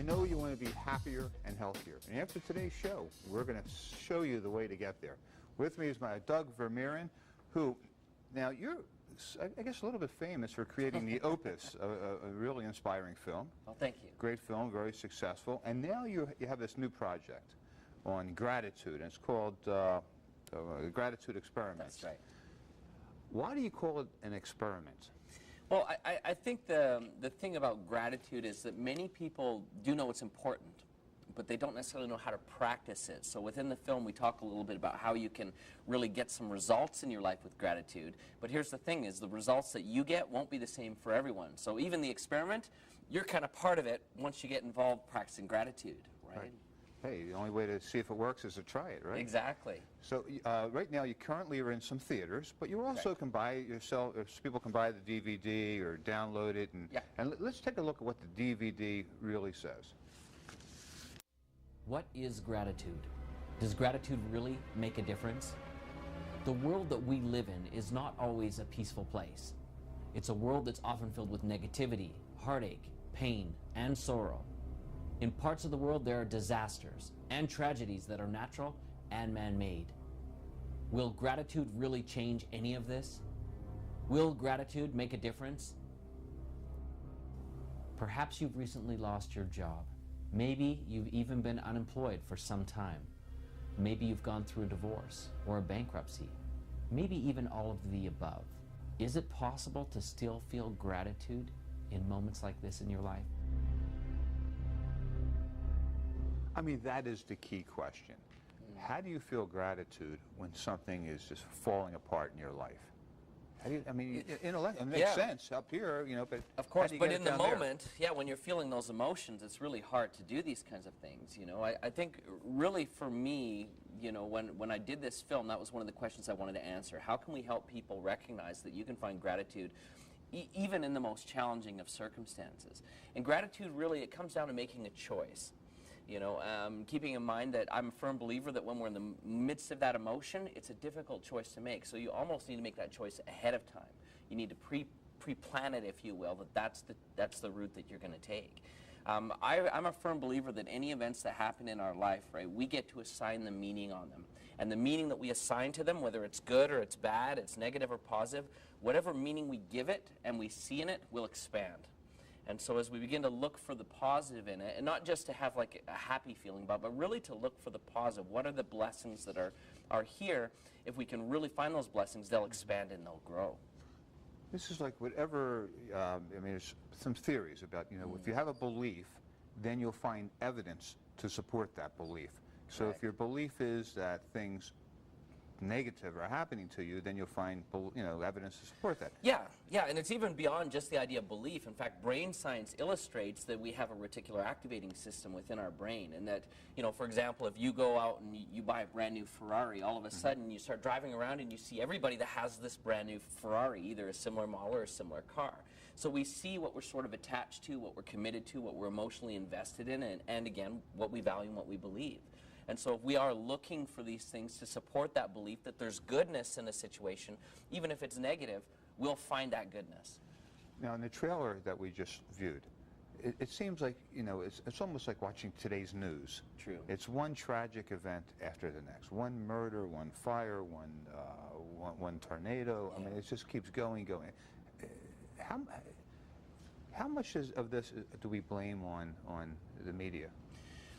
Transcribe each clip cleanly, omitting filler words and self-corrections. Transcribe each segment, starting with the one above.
know you want to be happier and healthier. And after today's show, we're going to show you the way to get there. With me is my Doug Vermeeren, who, now you're, I guess, a little bit famous for creating the Opus, a really inspiring film. Well, thank you. Great film, very successful. And now you have this new project on gratitude, and it's called Gratitude Experiment. That's right. Why do you call it an experiment? Well, I think the thing about gratitude is that many people do know it's important, but they don't necessarily know how to practice it. So within the film, we talk a little bit about how you can really get some results in your life with gratitude. But here's the thing is the results that you get won't be the same for everyone. So even the experiment, you're kind of part of it once you get involved practicing gratitude, right? Hey, the only way to see if it works is to try it, right? Exactly. So right now you currently are in some theaters, but you also can buy it yourself, people can buy the DVD or download it. And let's take a look at what the DVD really says. What is gratitude? Does gratitude really make a difference? The world that we live in is not always a peaceful place. It's a world that's often filled with negativity, heartache, pain, and sorrow. In parts of the world, there are disasters and tragedies that are natural and man-made. Will gratitude really change any of this? Will gratitude make a difference? Perhaps you've recently lost your job. Maybe you've even been unemployed for some time. Maybe you've gone through a divorce or a bankruptcy. Maybe even all of the above. Is it possible to still feel gratitude in moments like this in your life? I mean, that is the key question. How do you feel gratitude when something is just falling apart in your life? How do you, I mean, it makes sense up here, you know, but of course, but in the moment, when you're feeling those emotions, it's really hard to do these kinds of things, you know. I think really for me, you know, when I did this film, that was one of the questions I wanted to answer. How can we help people recognize that you can find gratitude even in the most challenging of circumstances? And gratitude really, it comes down to making a choice. You know, keeping in mind that I'm a firm believer that when we're in the midst of that emotion, it's a difficult choice to make. So you almost need to make that choice ahead of time. You need to pre-plan it, if you will, that's the route that you're going to take. I'm a firm believer that any events that happen in our life, right, we get to assign the meaning on them. And the meaning that we assign to them, whether it's good or it's bad, it's negative or positive, whatever meaning we give it and we see in it will expand. And so as we begin to look for the positive in it, and not just to have like a happy feeling about it, but really to look for the positive. What are the blessings that are here? If we can really find those blessings, they'll expand and they'll grow. This is like whatever, I mean, there's some theories about, you know, if you have a belief, then you'll find evidence to support that belief. So if your belief is that things negative are happening to you, then you'll find, you know, evidence to support that. Yeah, and it's even beyond just the idea of belief. In fact, brain science illustrates that we have a reticular activating system within our brain, and that, you know, for example, if you go out and you buy a brand new Ferrari, all of a sudden you start driving around and you see everybody that has this brand new Ferrari, either a similar model or a similar car. So we see what we're sort of attached to, what we're committed to, what we're emotionally invested in, and again, what we value and what we believe. And so if we are looking for these things to support that belief that there's goodness in a situation, even if it's negative, we'll find that goodness. Now, in the trailer that we just viewed, it seems like, you know, it's almost like watching today's news. True. It's one tragic event after the next. One murder, one fire, one tornado. I mean, it just keeps going. How much of this do we blame on the media?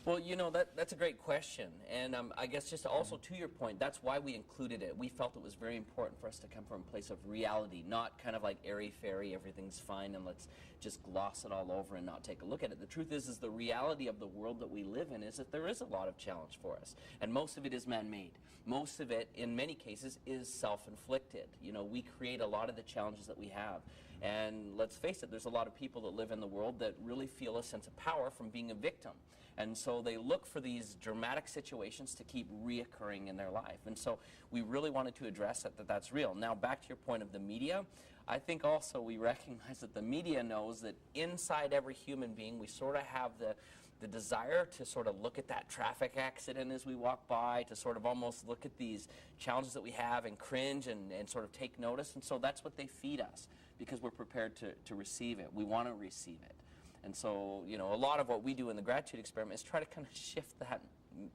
Well, you know, that's a great question, and I guess just also to your point, that's why we included it. We felt it was very important for us to come from a place of reality, not kind of like airy-fairy, everything's fine, and let's just gloss it all over and not take a look at it. The truth is the reality of the world that we live in is that there is a lot of challenge for us, and most of it is man-made. Most of it, in many cases, is self-inflicted. You know, we create a lot of the challenges that we have, and let's face it, there's a lot of people that live in the world that really feel a sense of power from being a victim, and so they look for these dramatic situations to keep reoccurring in their life. And so we really wanted to address that that's real. Now, back to your point of the media, I think also we recognize that the media knows that inside every human being, we sort of have the desire to sort of look at that traffic accident as we walk by, to sort of almost look at these challenges that we have and cringe and sort of take notice. And so that's what they feed us, because we're prepared to receive it. We want to receive it. And so, you know, a lot of what we do in the gratitude experiment is try to kind of shift that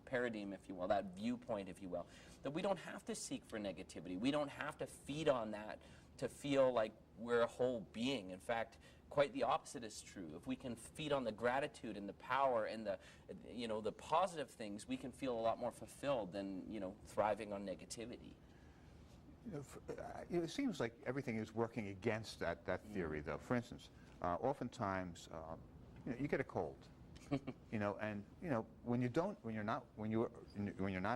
paradigm, if you will, that viewpoint, if you will, that we don't have to seek for negativity. We don't have to feed on that to feel like we're a whole being. In fact, quite the opposite is true. If we can feed on the gratitude and the power and the, you know, the positive things, we can feel a lot more fulfilled than, you know, thriving on negativity. It seems like everything is working against that theory, though. For instance, oftentimes, you know, you get a cold, you know, and you know when you're not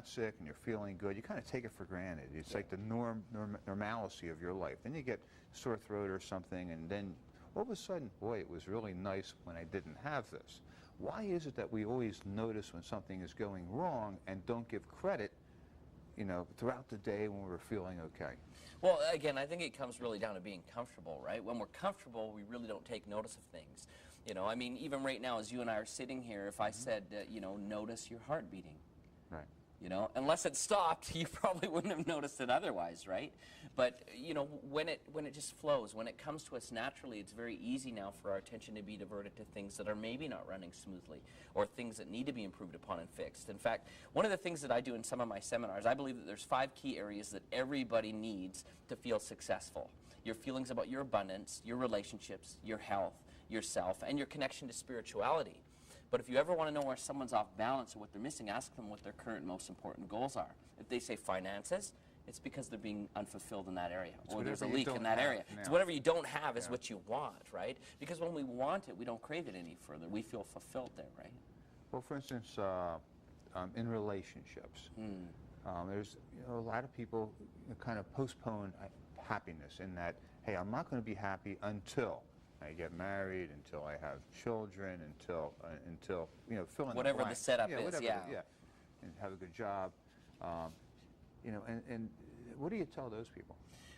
sick and you're feeling good, you kind of take it for granted. It's like the normalcy of your life. Then you get sore throat or something, and then all of a sudden, boy, it was really nice when I didn't have this. Why is it that we always notice when something is going wrong and don't give credit, you know, throughout the day when we're feeling okay? Well, again, I think it comes really down to being comfortable, right? When we're comfortable, we really don't take notice of things. You know, I mean, even right now, as you and I are sitting here, if I said, you know, notice your heart beating. Right. You know, unless it stopped, you probably wouldn't have noticed it otherwise, right? But, you know, when it just flows, when it comes to us naturally, it's very easy now for our attention to be diverted to things that are maybe not running smoothly or things that need to be improved upon and fixed. In fact, one of the things that I do in some of my seminars, I believe that there's 5 key areas that everybody needs to feel successful. Your feelings about your abundance, your relationships, your health, yourself, and your connection to spirituality. But if you ever want to know where someone's off balance or what they're missing, ask them what their current most important goals are. If they say finances, it's because they're being unfulfilled in that area, or there's a leak in that area. It's whatever you don't have is what you want, right? Because when we want it, we don't crave it any further. We feel fulfilled there, right? Well, for instance, in relationships, there's, you know, a lot of people kind of postpone happiness in that, hey, I'm not going to be happy until I get married, until I have children, until you know, fill in whatever the blank. the setup yeah, is, whatever yeah. And have a good job. You know, and what do you tell those people?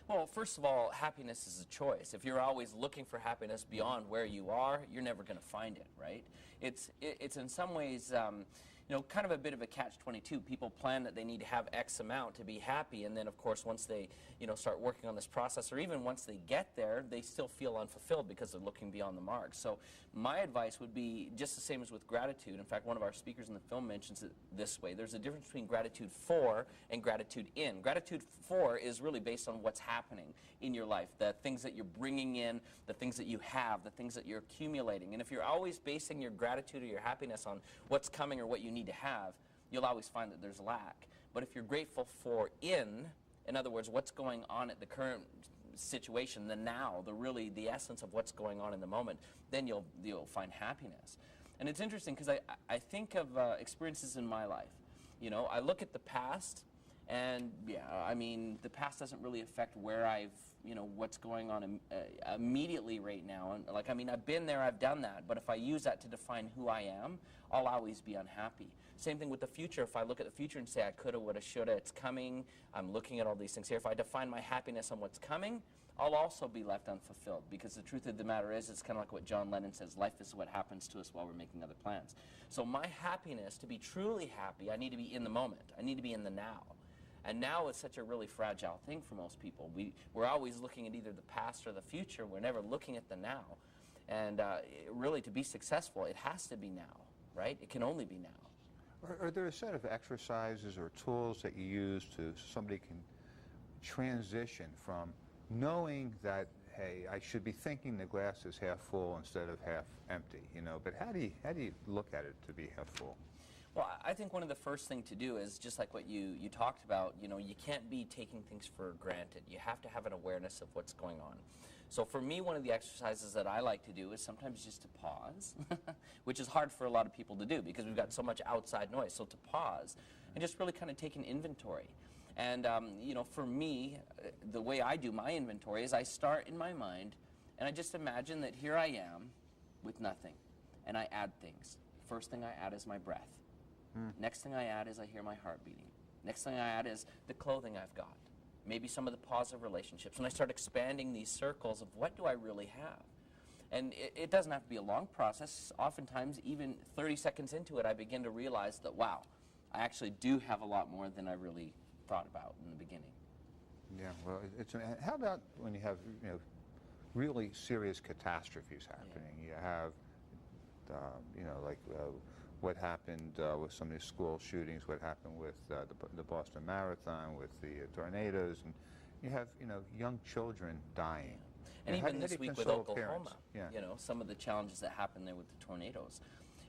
Well, first of all, happiness is a choice. If you're always looking for happiness beyond where you are, you're never going to find it, right? It's in some ways, you know, kind of a bit of a catch-22. People plan that they need to have X amount to be happy, and then, of course, once they, you know, start working on this process, or even once they get there, they still feel unfulfilled because they're looking beyond the mark. So my advice would be just the same as with gratitude. In fact, one of our speakers in the film mentions it this way. There's a difference between gratitude for and gratitude in. Gratitude for is really based on what's happening in your life, the things that you're bringing in, the things that you have, the things that you're accumulating. And if you're always basing your gratitude or your happiness on what's coming or what you need to have, you'll always find that there's lack. But if you're grateful for in other words, what's going on at the current situation, the now, the essence of what's going on in the moment, then you'll find happiness. And it's interesting because I think of experiences in my life. You know, I look at the past, and yeah, I mean, the past doesn't really affect where I've, you know, what's going on immediately right now. And like, I mean, I've been there, I've done that, but if I use that to define who I am, I'll always be unhappy. Same thing with the future. If I look at the future and say I coulda, woulda, shoulda, it's coming, I'm looking at all these things here. If I define my happiness on what's coming, I'll also be left unfulfilled, because the truth of the matter is, it's kind of like what John Lennon says, life is what happens to us while we're making other plans. So my happiness, to be truly happy, I need to be in the moment. I need to be in the now. And now is such a really fragile thing for most people. We're always looking at either the past or the future. We're never looking at the now. And really, to be successful, it has to be now, right? It can only be now. Are there a set of exercises or tools that you use to somebody can transition from knowing that, hey, I should be thinking the glass is half full instead of half empty, you know, but how do you look at it to be half full? Well, I think one of the first thing to do is just like what you talked about, you know, you can't be taking things for granted. You have to have an awareness of what's going on. So for me, one of the exercises that I like to do is sometimes just to pause, which is hard for a lot of people to do because we've got so much outside noise. So to pause and just really kind of take an inventory. And, you know, for me, the way I do my inventory is I start in my mind and I just imagine that here I am with nothing and I add things. First thing I add is my breath. Next thing I add is I hear my heart beating. Next thing I add is the clothing I've got. Maybe some of the positive relationships. And I start expanding these circles of what do I really have? And it doesn't have to be a long process. Oftentimes, even 30 seconds into it, I begin to realize that, wow, I actually do have a lot more than I really thought about in the beginning. Yeah, well, how about when you have, you know, really serious catastrophes happening? You have you know, like what happened with some of these school shootings, what happened with the Boston Marathon, with the tornadoes, and you have, you know, young children dying. And how even do this you week with console Oklahoma, parents? Yeah. you know, some of the challenges that happen there with the tornadoes.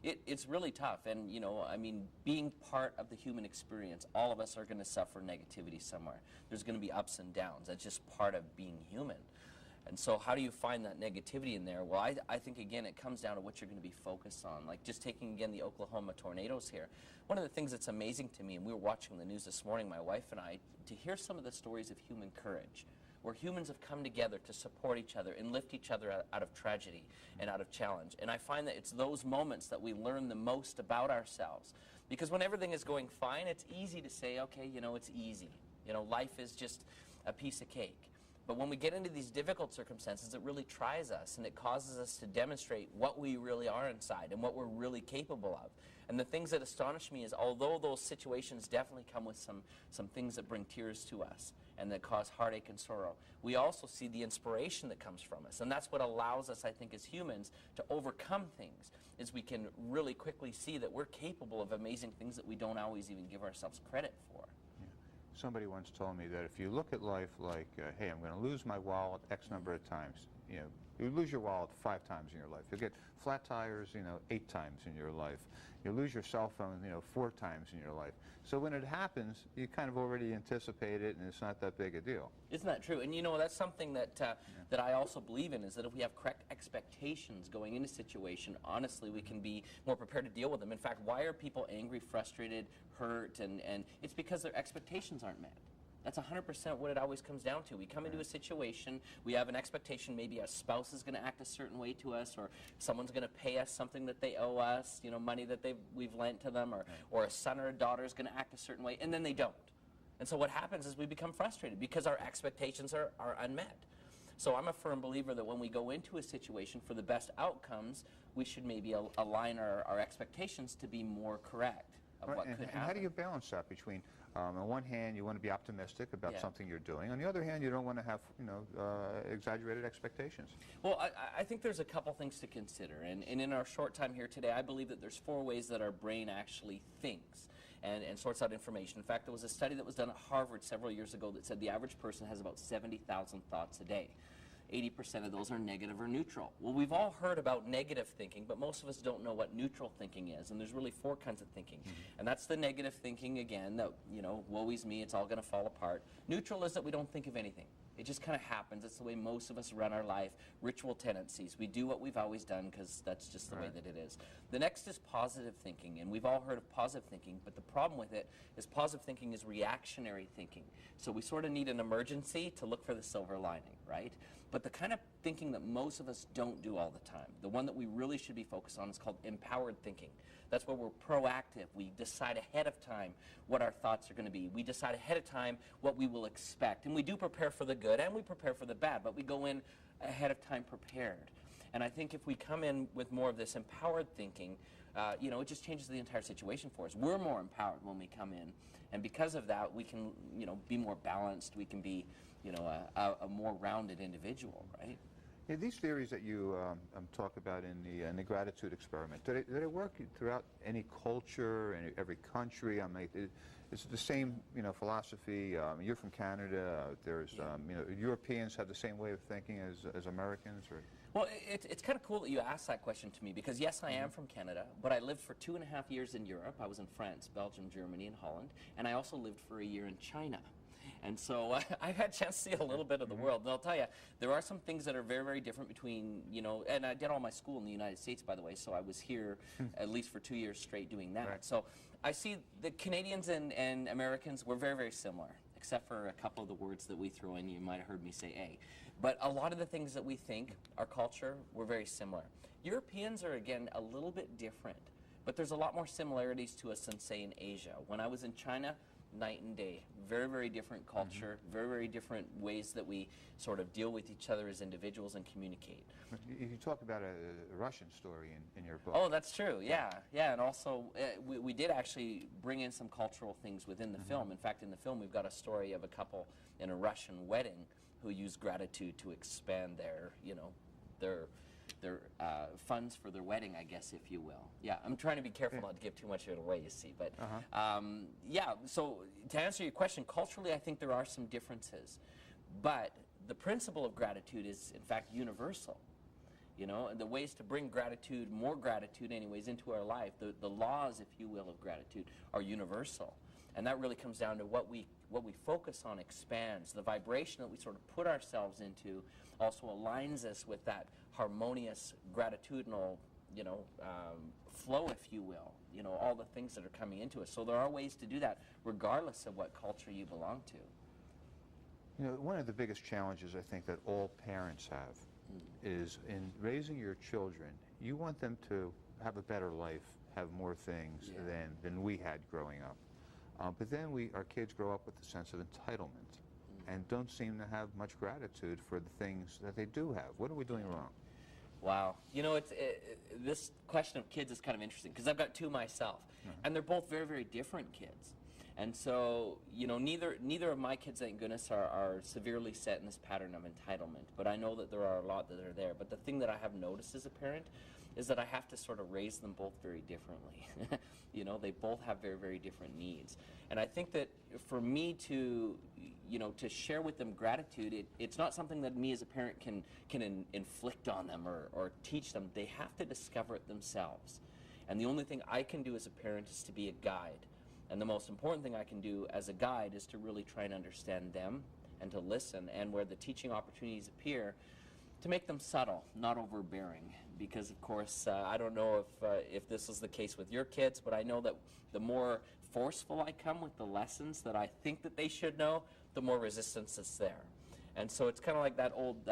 It's really tough, and you know, I mean, being part of the human experience, all of us are going to suffer negativity somewhere. There's going to be ups and downs. That's just part of being human. And so how do you find that negativity in there? Well, I think, again, it comes down to what you're going to be focused on. Like just taking, again, the Oklahoma tornadoes here. One of the things that's amazing to me, and we were watching the news this morning, my wife and I, to hear some of the stories of human courage, where humans have come together to support each other and lift each other out of tragedy and out of challenge. And I find that it's those moments that we learn the most about ourselves. Because when everything is going fine, it's easy to say, okay, you know, it's easy. You know, life is just a piece of cake. But when we get into these difficult circumstances, it really tries us, and it causes us to demonstrate what we really are inside and what we're really capable of. And the things that astonish me is, although those situations definitely come with some things that bring tears to us and that cause heartache and sorrow, we also see the inspiration that comes from us. And that's what allows us, I think, as humans to overcome things, is we can really quickly see that we're capable of amazing things that we don't always even give ourselves credit for. Somebody once told me that if you look at life like, hey, I'm going to lose my wallet X number of times, you know, you lose your wallet 5 times in your life. You'll get flat tires, you know, 8 times in your life. You lose your cell phone, you know, 4 times in your life. So when it happens, you kind of already anticipate it, and it's not that big a deal. Isn't that true? And you know, that's something that that I also believe in, is that if we have correct expectations going into a situation, honestly, we can be more prepared to deal with them. In fact, why are people angry, frustrated, hurt, and it's because their expectations aren't met. That's 100% what it always comes down to. We come into a situation, we have an expectation, maybe a spouse is going to act a certain way to us, or someone's going to pay us something that they owe us, you know, money that we've lent to them, or a son or a daughter is going to act a certain way, and then they don't. And so what happens is we become frustrated because our expectations are unmet. So I'm a firm believer that when we go into a situation for the best outcomes, we should maybe align our expectations to be more correct of what could happen. And how do you balance that between, on one hand, you want to be optimistic about something you're doing. On the other hand, you don't want to have, you know, exaggerated expectations. Well, I think there's a couple things to consider. And in our short time here today, I believe that there's 4 ways that our brain actually thinks and sorts out information. In fact, there was a study that was done at Harvard several years ago that said the average person has about 70,000 thoughts a day. 80% of those are negative or neutral. Well, we've all heard about negative thinking, but most of us don't know what neutral thinking is. And there's really 4 kinds of thinking. And that's the negative thinking, again, that, you know, woe is me, it's all going to fall apart. Neutral is that we don't think of anything. It just kind of happens. It's the way most of us run our life. Ritual tendencies. We do what we've always done because that's just the way that it is. The next is positive thinking, and we've all heard of positive thinking, but the problem with it is positive thinking is reactionary thinking. So we sort of need an emergency to look for the silver lining, right? But the kind of thinking that most of us don't do all the time, the one that we really should be focused on, is called empowered thinking. That's where we're proactive. We decide ahead of time what our thoughts are going to be. We decide ahead of time what we will expect. And we do prepare for the good and we prepare for the bad, but we go in ahead of time prepared. And I think if we come in with more of this empowered thinking, you know, it just changes the entire situation for us. We're more empowered when we come in. And because of that, we can, you know, be more balanced. We can be, you know, a more rounded individual, right? Yeah, these theories that you talk about in the gratitude experiment, do they work throughout any culture, in every country? I mean, it's the same, you know, philosophy. You're from Canada. There's, you know, Europeans have the same way of thinking as Americans, or? Well, it's kind of cool that you asked that question to me, because yes, I am from Canada, but I lived for 2.5 years in Europe. I was in France, Belgium, Germany, and Holland, and I also lived for a year in China. And so I've had a chance to see a little bit of the world. And I'll tell you, there are some things that are very, very different between, you know, and I did all my school in the United States, by the way, so I was here at least for 2 years straight doing that. Right. So I see the Canadians and Americans, we're very, very similar, except for a couple of the words that we throw in. You might have heard me say A. But a lot of the things that we think, our culture, we're very similar. Europeans are, again, a little bit different, but there's a lot more similarities to us than, say, in Asia. When I was in China, night and day. Very, very different culture, very, very different ways that we sort of deal with each other as individuals and communicate. You talk about a Russian story in your book. Oh, that's true, yeah. Yeah, and also we did actually bring in some cultural things within the film. In fact, in the film we've got a story of a couple in a Russian wedding who used gratitude to expand their, you know, funds for their wedding, I guess, if you will. Yeah, I'm trying to be careful not to give too much of it away, you see. But yeah, so to answer your question, culturally, I think there are some differences. But the principle of gratitude is, in fact, universal. You know, and the ways to bring gratitude, more gratitude anyways, into our life, the laws, if you will, of gratitude are universal. And that really comes down to what we focus on expands. The vibration that we sort of put ourselves into also aligns us with that harmonious, gratitudinal, you know, flow, if you will. You know, all the things that are coming into us. So there are ways to do that regardless of what culture you belong to. You know, one of the biggest challenges I think that all parents have is in raising your children, you want them to have a better life, have more things than we had growing up. But then our kids grow up with a sense of entitlement and don't seem to have much gratitude for the things that they do have. What are we doing wrong? Wow. You know, this question of kids is kind of interesting because I've got two myself, and they're both very, very different kids. And so, you know, neither of my kids, thank goodness, are severely set in this pattern of entitlement. But I know that there are a lot that are there. But the thing that I have noticed as a parent is that I have to sort of raise them both very differently. You know, they both have very, very different needs. And I think that for me to, you know, to share with them gratitude, it's not something that me as a parent can inflict on them or teach them. They have to discover it themselves. And the only thing I can do as a parent is to be a guide. And the most important thing I can do as a guide is to really try and understand them and to listen, and where the teaching opportunities appear, to make them subtle, not overbearing. Because, of course, I don't know if this is the case with your kids, but I know that the more forceful I come with the lessons that I think that they should know, the more resistance is there. And so it's kind of like that old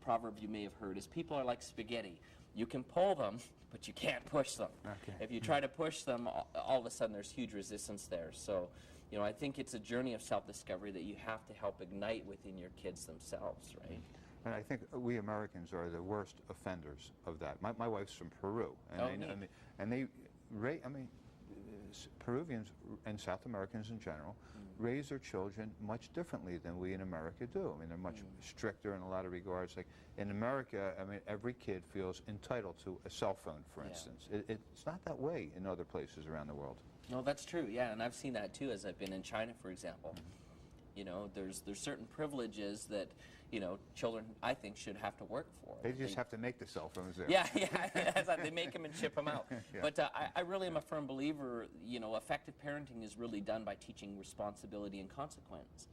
proverb you may have heard, is people are like spaghetti. You can pull them, but you can't push them. Okay. If you try to push them, all of a sudden there's huge resistance there. So, you know, I think it's a journey of self-discovery that you have to help ignite within your kids themselves, right? And I think we Americans are the worst offenders of that. My wife's from Peru, and Peruvians and South Americans in general raise their children much differently than we in America do. I mean, they're much stricter in a lot of regards. Like in America, I mean, every kid feels entitled to a cell phone, for instance. It's not that way in other places around the world. No, that's true, yeah, and I've seen that too as I've been in China, for example. You know, there's certain privileges that, you know, children, I think, should have to work for. They just have to make the cell phones there. Yeah, that's like they make them and ship them out. But I really am a firm believer, you know, effective parenting is really done by teaching responsibility and consequence.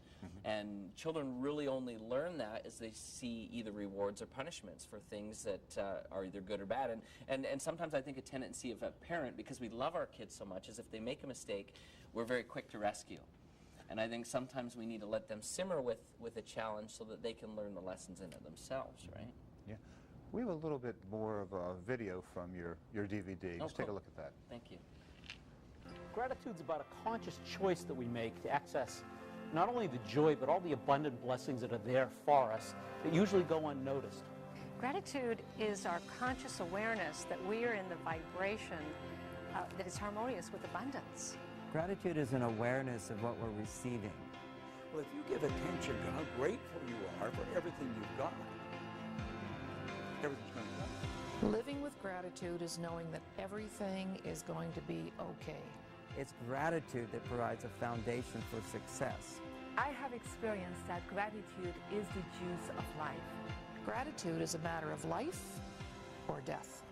And children really only learn that as they see either rewards or punishments for things that are either good or bad. And sometimes I think a tendency of a parent, because we love our kids so much, is if they make a mistake, we're very quick to rescue. And I think sometimes we need to let them simmer with a challenge so that they can learn the lessons in it themselves, right? Yeah. We have a little bit more of a video from your DVD. Let's take a look at that. Thank you. Gratitude's about a conscious choice that we make to access not only the joy, but all the abundant blessings that are there for us that usually go unnoticed. Gratitude is our conscious awareness that we are in the vibration that is harmonious with abundance. Gratitude is an awareness of what we're receiving. Well, if you give attention to how grateful you are for everything you've got, everything's going to come. Living with gratitude is knowing that everything is going to be okay. It's gratitude that provides a foundation for success. I have experienced that gratitude is the juice of life. Gratitude is a matter of life or death.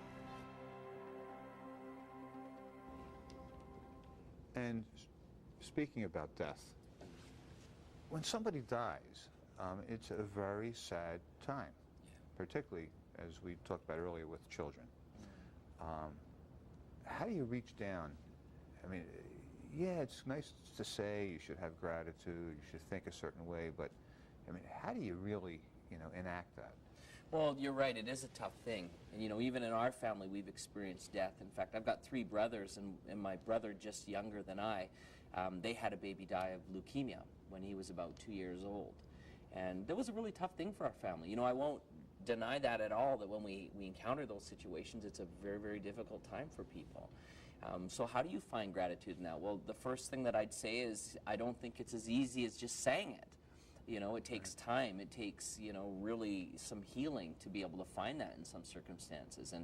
And speaking about death, when somebody dies, it's a very sad time, particularly as we talked about earlier with children. How do you reach down? I mean, yeah, it's nice to say you should have gratitude, you should think a certain way, but I mean, how do you really, you know, enact that? Well, you're right, it is a tough thing. And, you know, even in our family, we've experienced death. In fact, I've got 3 brothers, and my brother, just younger than I, they had a baby die of leukemia when he was about 2 years old. And that was a really tough thing for our family. You know, I won't deny that at all, that when we encounter those situations, it's a very, very difficult time for people. So how do you find gratitude now? Well, the first thing that I'd say is I don't think it's as easy as just saying it. You know, it takes time. It takes, you know, really some healing to be able to find that in some circumstances.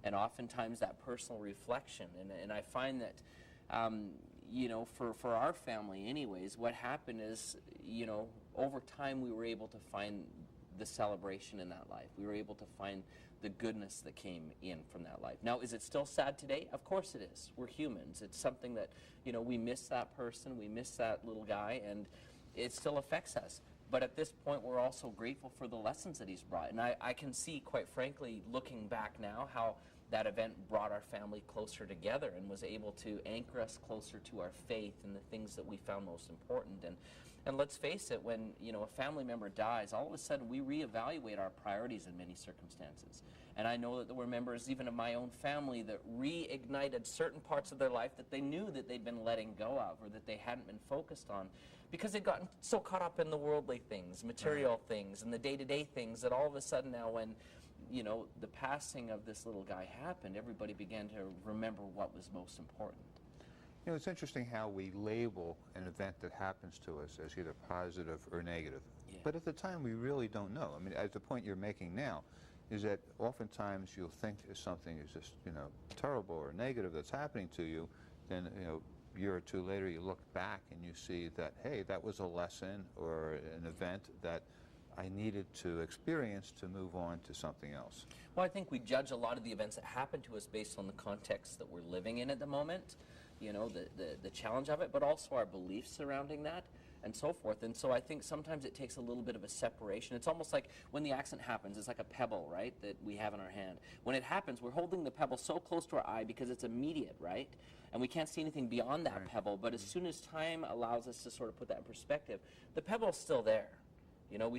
And oftentimes that personal reflection. And I find that, you know, for our family anyways, what happened is, you know, over time we were able to find the celebration in that life. We were able to find the goodness that came in from that life. Now, is it still sad today? Of course it is. We're humans. It's something that, you know, we miss that person, we miss that little guy, and it still affects us. But at this point, we're also grateful for the lessons that he's brought. And I can see, quite frankly, looking back now, how that event brought our family closer together and was able to anchor us closer to our faith and the things that we found most important. And let's face it, when, you know, a family member dies, all of a sudden we reevaluate our priorities in many circumstances. And I know that there were members even of my own family that reignited certain parts of their life that they knew that they'd been letting go of or that they hadn't been focused on, because they'd gotten so caught up in the worldly things, material things, and the day-to-day things, that all of a sudden now when, you know, the passing of this little guy happened, everybody began to remember what was most important. You know, it's interesting how we label an event that happens to us as either positive or negative. Yeah. But at the time, we really don't know. I mean, as the point you're making now is that oftentimes you'll think if something is just, you know, terrible or negative that's happening to you, then, you know, a year or two later you look back and you see that, hey, that was a lesson or an event that I needed to experience to move on to something else. Well, I think we judge a lot of the events that happen to us based on the context that we're living in at the moment, you know, the challenge of it, but also our beliefs surrounding that and so forth. And so I think sometimes it takes a little bit of a separation. It's almost like when the accident happens, it's like a pebble, right, that we have in our hand. When it happens, we're holding the pebble so close to our eye because it's immediate, right? And we can't see anything beyond that pebble, but as soon as time allows us to sort of put that in perspective, the pebble's still there. You know,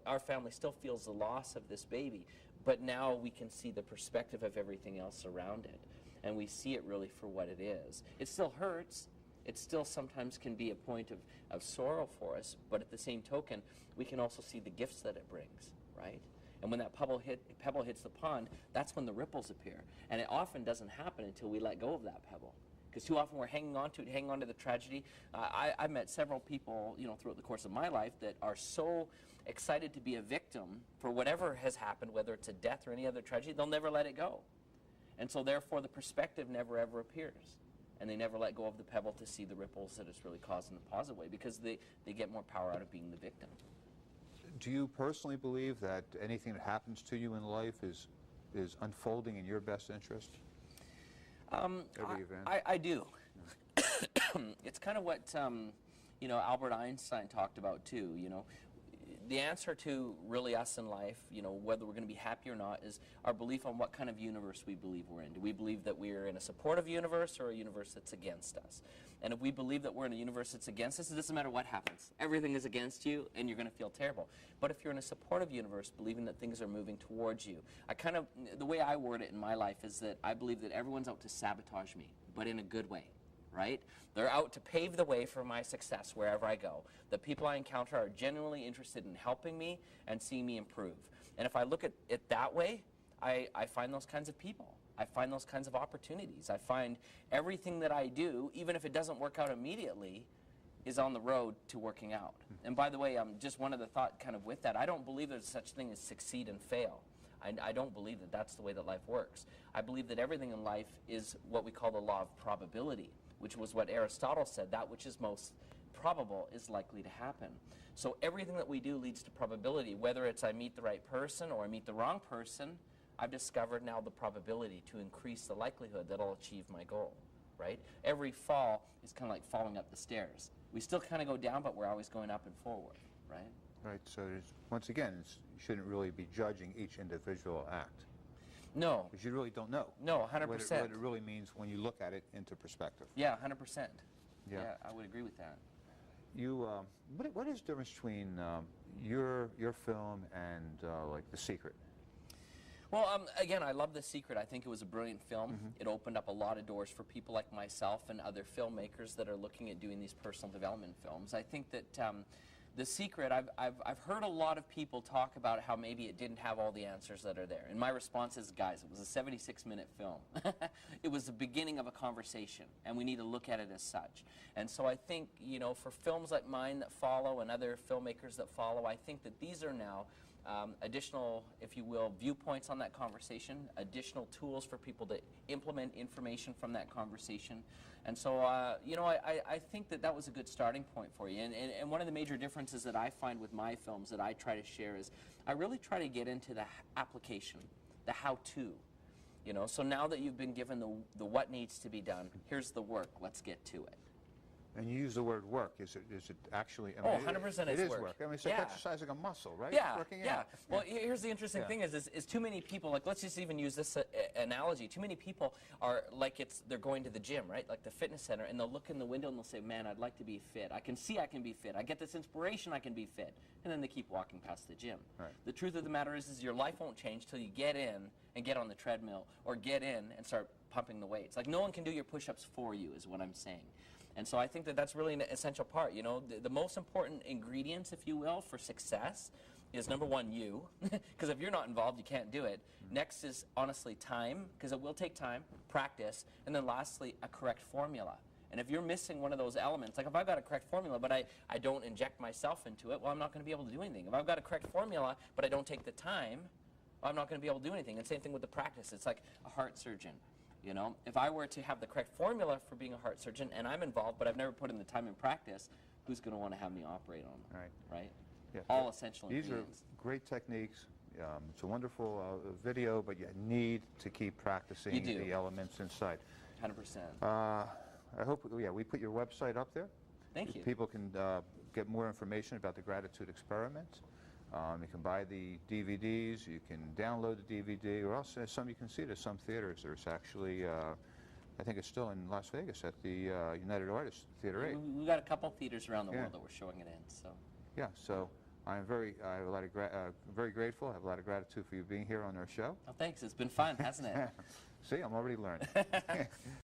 our family still feels the loss of this baby, but now we can see the perspective of everything else around it. And we see it really for what it is. It still hurts. It still sometimes can be a point of sorrow for us, but at the same token, we can also see the gifts that it brings, right? And when that pebble hits the pond, that's when the ripples appear. And it often doesn't happen until we let go of that pebble. Because too often we're hanging on to it, hanging on to the tragedy. I've met several people, you know, throughout the course of my life that are so excited to be a victim for whatever has happened, whether it's a death or any other tragedy, they'll never let it go. And so therefore the perspective never ever appears. And they never let go of the pebble to see the ripples that it's really caused in a positive way, because they get more power out of being the victim. Do you personally believe that anything that happens to you in life is unfolding in your best interest? Every event? I do. It's kind of what, you know, Albert Einstein talked about too, you know. The answer to really us in life, you know, whether we're going to be happy or not, is our belief on what kind of universe we believe we're in. Do we believe that we're in a supportive universe or a universe that's against us? And if we believe that we're in a universe that's against us, it doesn't matter what happens. Everything is against you and you're going to feel terrible. But if you're in a supportive universe, believing that things are moving towards you, the way I word it in my life is that I believe that everyone's out to sabotage me, but in a good way. Right? They're out to pave the way for my success wherever I go. The people I encounter are genuinely interested in helping me and seeing me improve. And if I look at it that way, I find those kinds of people. I find those kinds of opportunities. I find everything that I do, even if it doesn't work out immediately, is on the road to working out. And by the way, just one other thought kind of with that, I don't believe there's such thing as succeed and fail. I don't believe that that's the way that life works. I believe that everything in life is what we call the law of probability, which was what Aristotle said, that which is most probable is likely to happen. So everything that we do leads to probability. Whether it's I meet the right person or I meet the wrong person, I've discovered now the probability to increase the likelihood that I'll achieve my goal, right? Every fall is kind of like falling up the stairs. We still kind of go down, but we're always going up and forward, right? Right, so once again, you shouldn't really be judging each individual act. No. Because you really don't know. No, 100%. What it really means when you look at it into perspective. Yeah, 100%. Yeah, I would agree with that. You, what is the difference between your film and like The Secret? Well, again, I love The Secret. I think it was a brilliant film. It opened up a lot of doors for people like myself and other filmmakers that are looking at doing these personal development films. I think that the secret, I've heard a lot of people talk about how maybe it didn't have all the answers that are there. And my response is, guys, it was a 76-minute film. It was the beginning of a conversation, and we need to look at it as such. And so I think, you know, for films like mine that follow and other filmmakers that follow, I think that these are now additional, if you will, viewpoints on that conversation, additional tools for people to implement information from that conversation. And so, you know, I think that that was a good starting point for you. And one of the major differences that I find with my films that I try to share is I really try to get into the application, the how-to. You know, so now that you've been given the what needs to be done, here's the work, let's get to it. And you use the word work. Is it actually? I mean, 100% it is work. work. I mean, it's like exercising a muscle, right? Yeah, Working yeah. out. Well, here's the interesting thing is too many people, like, let's just even use this analogy. Too many people are like they're going to the gym, right? Like the fitness center, and they'll look in the window and they'll say, man, I'd like to be fit. I can see I can be fit. I get this inspiration I can be fit. And then they keep walking past the gym. Right. The truth of the matter is your life won't change till you get in and get on the treadmill or get in and start pumping the weights. Like, no one can do your push-ups for you is what I'm saying. And so I think that that's really an essential part. You know, the most important ingredients, if you will, for success is, number one, you. Because if you're not involved, you can't do it. Next is, honestly, time, because it will take time, practice, and then lastly, a correct formula. And if you're missing one of those elements, like if I've got a correct formula, but I don't inject myself into it, well, I'm not going to be able to do anything. If I've got a correct formula, but I don't take the time, well, I'm not going to be able to do anything. And same thing with the practice. It's like a heart surgeon. You know, if I were to have the correct formula for being a heart surgeon and I'm involved, but I've never put in the time and practice, who's going to want to have me operate on them? Right? Yeah. All essential These ingredients. are great techniques. It's a wonderful video, but you need to keep practicing the elements inside. 100%. I hope, we put your website up there. Thank you. People can get more information about the Gratitude Experiment. You can buy the DVDs, you can download the DVD, or else some you can see it at some theaters. There's actually, I think it's still in Las Vegas at the United Artists Theater 8. We've got a couple theaters around the world that we're showing it in. So. Yeah, so I have a lot of very grateful. I have a lot of gratitude for you being here on our show. Oh, thanks. It's been fun, hasn't it? See, I'm already learning.